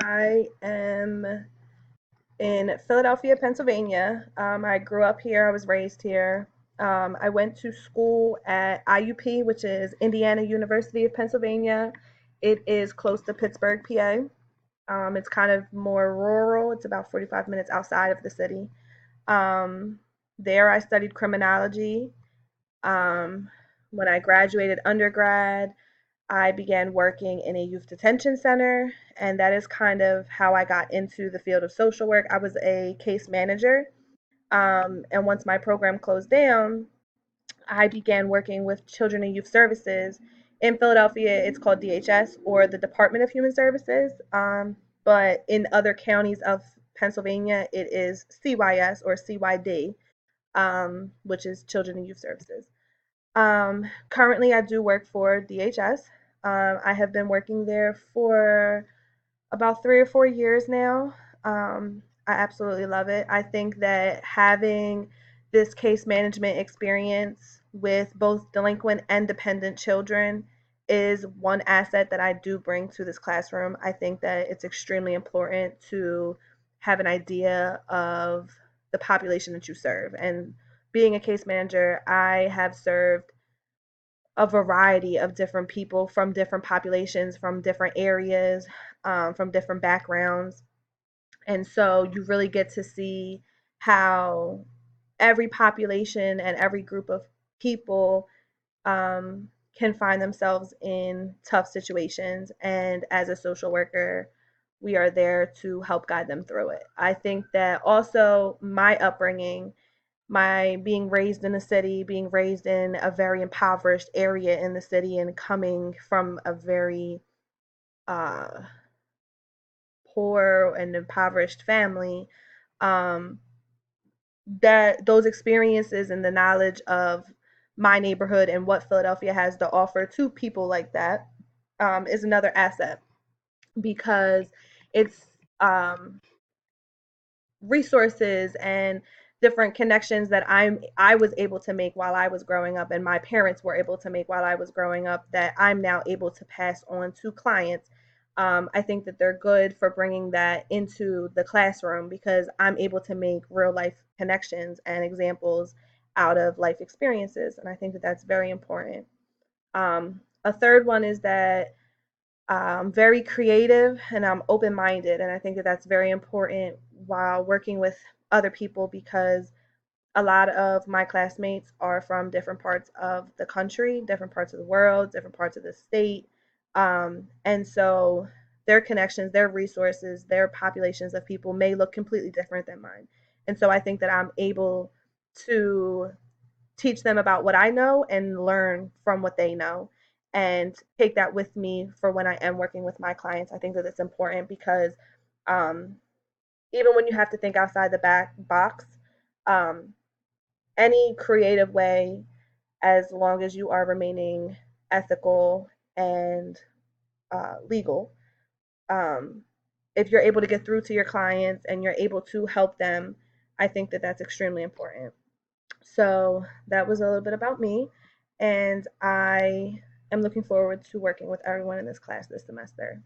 I am in Philadelphia, Pennsylvania. I grew up here. I was raised here. I went to school at IUP, which is Indiana University of Pennsylvania. It is close to Pittsburgh, PA. It's kind of more rural. It's about 45 minutes outside of the city. Um, there, I studied criminology. Um, when I graduated undergrad, I began working in a youth detention center, and that is kind of how I got into the field of social work. I was a case manager, and once my program closed down, I began working with Children and Youth Services. In Philadelphia, it's called DHS or the Department of Human Services, but in other counties of Pennsylvania, it is CYS or CYD, which is Children and Youth Services. Currently, I do work for DHS. I have been working there for about 3 or 4 years now. I absolutely love it. I think that having this case management experience with both delinquent and dependent children is one asset that I do bring to this classroom. I think that it's extremely important to have an idea of the population that you serve. And being a case manager, I have served a variety of different people from different populations, from different areas, from different backgrounds. And so you really get to see how every population and every group of people can find themselves in tough situations. And as a social worker, we are there to help guide them through it. I think that also my upbringing, my being raised in a city, being raised in a very impoverished area in the city, and coming from a very uh, poor and impoverished family, um, that those experiences and the knowledge of my neighborhood and what Philadelphia has to offer to people like that is another asset because it's um, resources and different connections that I was able to make while I was growing up and my parents were able to make while I was growing up that I'm now able to pass on to clients. I think that they're good for bringing that into the classroom because I'm able to make real life connections and examples out of life experiences. And I think that that's very important. A third one is that I'm very creative and I'm open minded. And I think that that's very important while working with other people because a lot of my classmates are from different parts of the country, different parts of the world, different parts of the state. And so their connections, their resources, their populations of people may look completely different than mine. And so I think that I'm able to teach them about what I know and learn from what they know and take that with me for when I am working with my clients. I think that it's important because um, even when you have to think outside the back box, um, any creative way, as long as you are remaining ethical and legal, um, if you're able to get through to your clients and you're able to help them, I think that that's extremely important. So that was a little bit about me, and I am looking forward to working with everyone in this class this semester.